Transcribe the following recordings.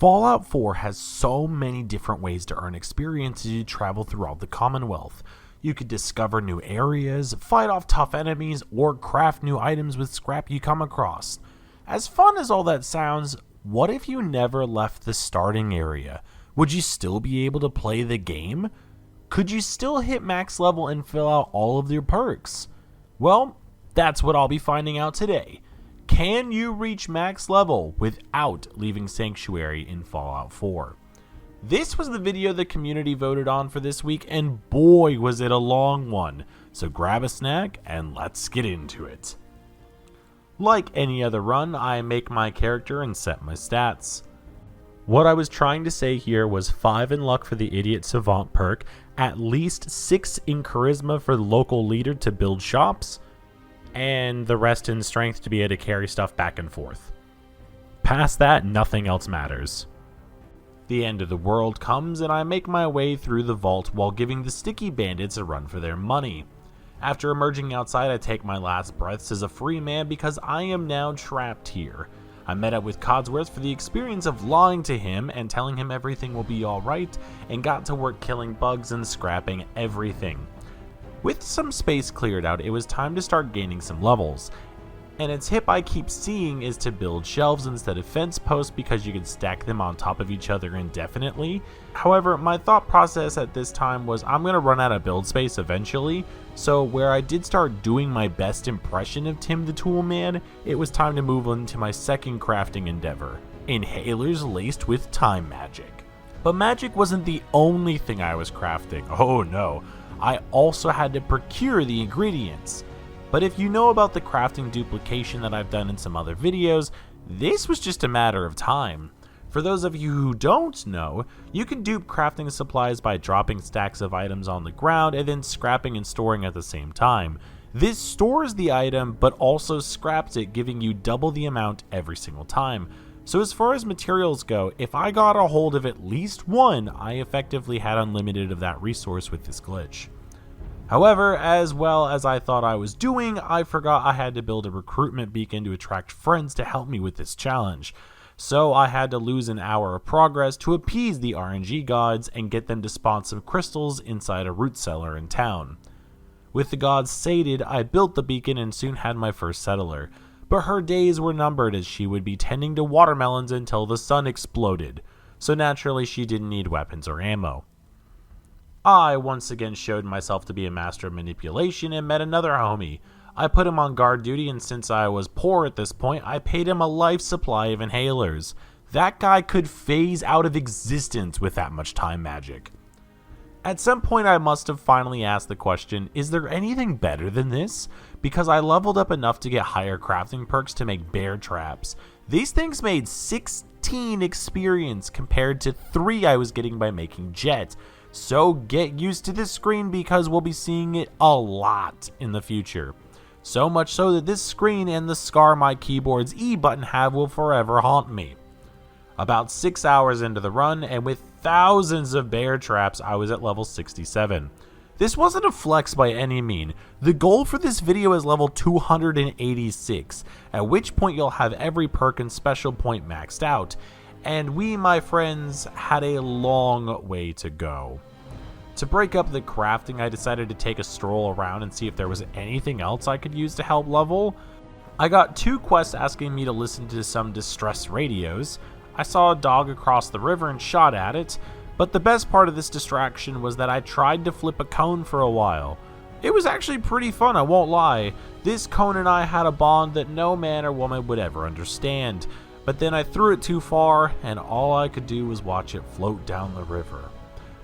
Fallout 4 has so many different ways to earn experience as you travel throughout the Commonwealth. You could discover new areas, fight off tough enemies, or craft new items with scrap you come across. As fun as all that sounds, what if you never left the starting area? Would you still be able to play the game? Could you still hit max level and fill out all of your perks? Well, that's what I'll be finding out today. Can you reach max level without leaving Sanctuary in Fallout 4? This was the video the community voted on for this week, and boy was it a long one. So grab a snack and let's get into it. Like any other run, I make my character and set my stats. What I was trying to say here was 5 in luck for the Idiot Savant perk, at least 6 in charisma for the local leader to build shops, and the rest in strength to be able to carry stuff back and forth. Past that, nothing else matters. The end of the world comes and I make my way through the vault while giving the sticky bandits a run for their money. After emerging outside, I take my last breaths as a free man because I am now trapped here. I met up with Codsworth for the experience of lying to him and telling him everything will be alright, and got to work killing bugs and scrapping everything. With some space cleared out, it was time to start gaining some levels, and a tip I keep seeing is to build shelves instead of fence posts because you can stack them on top of each other indefinitely. However, my thought process at this time was I'm going to run out of build space eventually, so where I did start doing my best impression of Tim the Tool Man, it was time to move on to my second crafting endeavor, inhalers laced with time magic. But magic wasn't the only thing I was crafting, oh no, I also had to procure the ingredients. But if you know about the crafting duplication that I've done in some other videos, this was just a matter of time. For those of you who don't know, you can dupe crafting supplies by dropping stacks of items on the ground and then scrapping and storing at the same time. This stores the item but also scraps it, giving you double the amount every single time. So as far as materials go, if I got a hold of at least one, I effectively had unlimited of that resource with this glitch. However, as well as I thought I was doing, I forgot I had to build a recruitment beacon to attract friends to help me with this challenge. So I had to lose an hour of progress to appease the RNG gods and get them to spawn some crystals inside a root cellar in town. With the gods sated, I built the beacon and soon had my first settler, but her days were numbered as she would be tending to watermelons until the sun exploded, so naturally she didn't need weapons or ammo. I once again showed myself to be a master of manipulation and met another homie. I put him on guard duty, and since I was poor at this point, I paid him a life supply of inhalers. That guy could phase out of existence with that much time magic. At some point I must have finally asked the question, is there anything better than this? Because I leveled up enough to get higher crafting perks to make bear traps. These things made 16 experience compared to 3 I was getting by making jet. So get used to this screen because we'll be seeing it a lot in the future. So much so that this screen and the scar my keyboard's E button have will forever haunt me. About 6 hours into the run, and with thousands of bear traps, I was at level 67. This wasn't a flex by any mean. The goal for this video is level 286, at which point you'll have every perk and special point maxed out. And we, my friends, had a long way to go. To break up the crafting, I decided to take a stroll around and see if there was anything else I could use to help level. I got 2 quests asking me to listen to some distress radios. I saw a dog across the river and shot at it, but the best part of this distraction was that I tried to flip a cone for a while. It was actually pretty fun, I won't lie. This cone and I had a bond that no man or woman would ever understand. But then I threw it too far, and all I could do was watch it float down the river.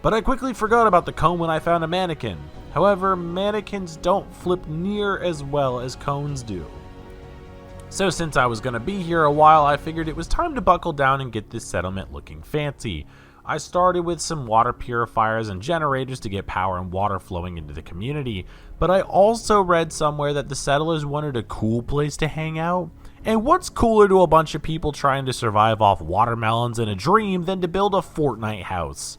But I quickly forgot about the cone when I found a mannequin. However, mannequins don't flip near as well as cones do. So since I was going to be here a while, I figured it was time to buckle down and get this settlement looking fancy. I started with some water purifiers and generators to get power and water flowing into the community, but I also read somewhere that the settlers wanted a cool place to hang out. And what's cooler to a bunch of people trying to survive off watermelons in a dream than to build a Fortnite house?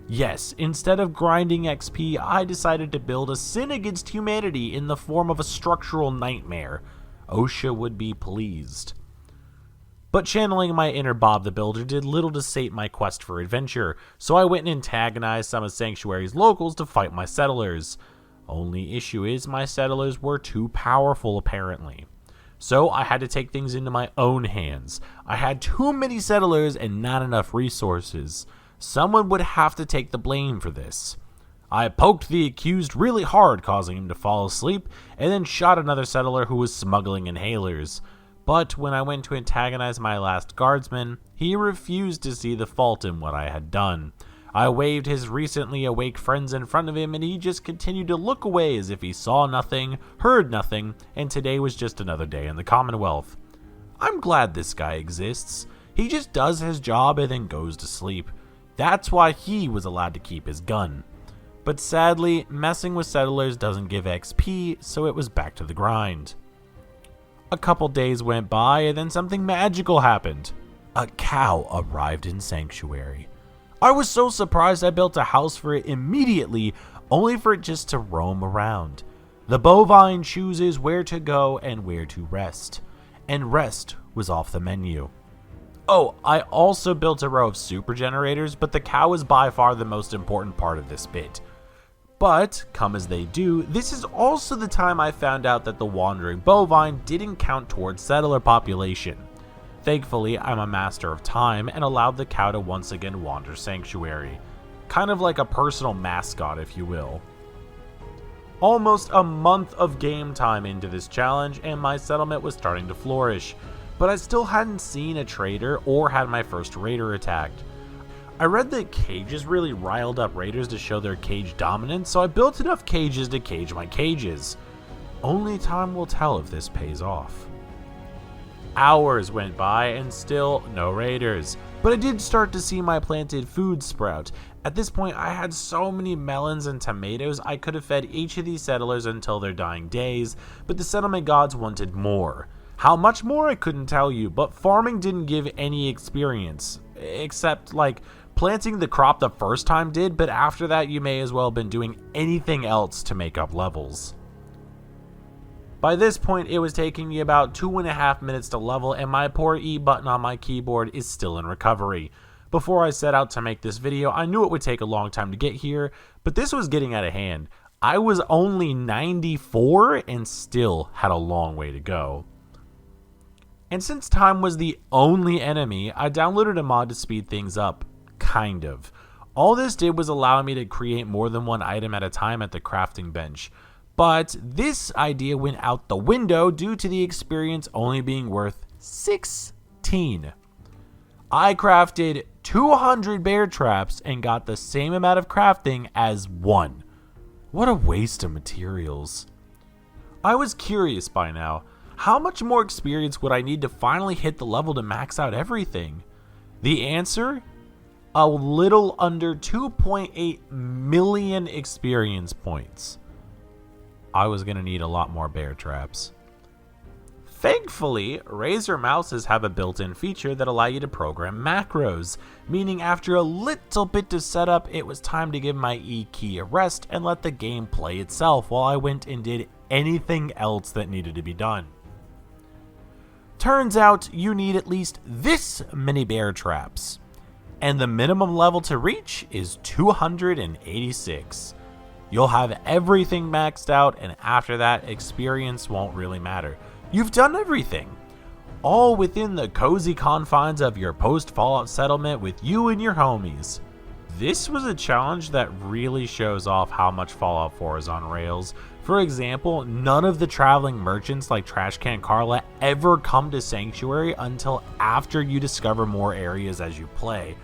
Yes, instead of grinding XP, I decided to build a sin against humanity in the form of a structural nightmare. OSHA would be pleased. But channeling my inner Bob the Builder did little to sate my quest for adventure, so I went and antagonized some of Sanctuary's locals to fight my settlers. Only issue is my settlers were too powerful apparently. So I had to take things into my own hands. I had too many settlers and not enough resources. Someone would have to take the blame for this. I poked the accused really hard, causing him to fall asleep, and then shot another settler who was smuggling inhalers. But when I went to antagonize my last guardsman, he refused to see the fault in what I had done. I waved his recently awake friends in front of him, and he just continued to look away as if he saw nothing, heard nothing, and today was just another day in the Commonwealth. I'm glad this guy exists. He just does his job and then goes to sleep. That's why he was allowed to keep his gun. But sadly, messing with settlers doesn't give XP, so it was back to the grind. A couple days went by and then something magical happened. A cow arrived in Sanctuary. I was so surprised I built a house for it immediately, only for it just to roam around. The bovine chooses where to go and where to rest, and rest was off the menu. Oh, I also built a row of super generators, but the cow is by far the most important part of this bit. But, come as they do, this is also the time I found out that the wandering bovine didn't count towards settler population. Thankfully, I'm a master of time and allowed the cow to once again wander Sanctuary. Kind of like a personal mascot, if you will. Almost a month of game time into this challenge and my settlement was starting to flourish, but I still hadn't seen a trader or had my first raider attacked. I read that cages really riled up raiders to show their cage dominance, so I built enough cages to cage my cages. Only time will tell if this pays off. Hours went by and still no raiders, but I did start to see my planted food sprout. At this point I had so many melons and tomatoes I could have fed each of these settlers until their dying days, but the settlement gods wanted more. How much more I couldn't tell you, but farming didn't give any experience, except like planting the crop the first time did, but after that you may as well have been doing anything else to make up levels. By this point it was taking me about 2.5 minutes to level and my poor E button on my keyboard is still in recovery. Before I set out to make this video I knew it would take a long time to get here, but this was getting out of hand. I was only 94 and still had a long way to go. And since time was the only enemy, I downloaded a mod to speed things up. Kind of. All this did was allow me to create more than one item at a time at the crafting bench. But this idea went out the window due to the experience only being worth 16. I crafted 200 bear traps and got the same amount of crafting as 1. What a waste of materials. I was curious by now. How much more experience would I need to finally hit the level to max out everything? The answer? A little under 2.8 million experience points. I was going to need a lot more bear traps. Thankfully, Razer mouses have a built-in feature that allow you to program macros, meaning after a little bit of setup, it was time to give my E key a rest and let the game play itself while I went and did anything else that needed to be done. Turns out you need at least this many bear traps, and the minimum level to reach is 286. You'll have everything maxed out, and after that, experience won't really matter. You've done everything, all within the cozy confines of your post-Fallout settlement with you and your homies. This was a challenge that really shows off how much Fallout 4 is on rails. For example, none of the traveling merchants like Trashcan Carla ever come to Sanctuary until after you discover more areas as you play.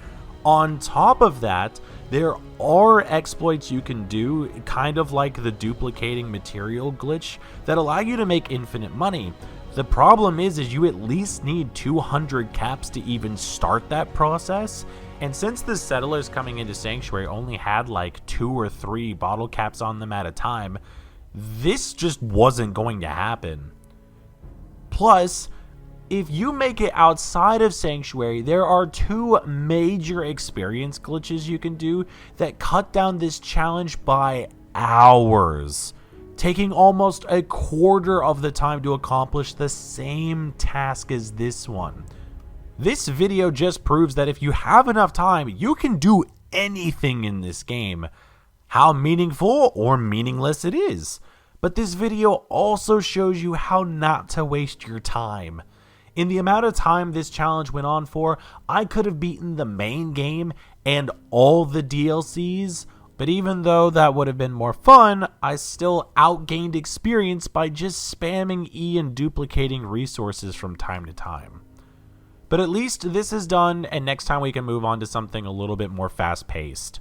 On top of that, there are exploits you can do, kind of like the duplicating material glitch, that allow you to make infinite money. The problem is you at least need 200 caps to even start that process, and since the settlers coming into Sanctuary only had like 2 or 3 bottle caps on them at a time, this just wasn't going to happen. Plus, if you make it outside of Sanctuary, there are 2 major experience glitches you can do that cut down this challenge by hours, taking almost a quarter of the time to accomplish the same task as this one. This video just proves that if you have enough time, you can do anything in this game, how meaningful or meaningless it is. But this video also shows you how not to waste your time. In the amount of time this challenge went on for, I could have beaten the main game and all the DLCs, but even though that would have been more fun, I still outgained experience by just spamming E and duplicating resources from time to time. But at least this is done, and next time we can move on to something a little bit more fast-paced.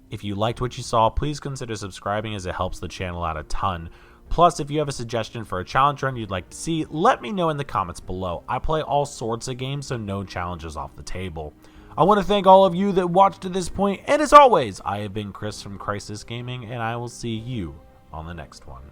If you liked what you saw, please consider subscribing as it helps the channel out a ton. Plus, if you have a suggestion for a challenge run you'd like to see, let me know in the comments below. I play all sorts of games, so no challenges off the table. I want to thank all of you that watched to this point, and as always, I have been Chris from Crisis Gaming, and I will see you on the next one.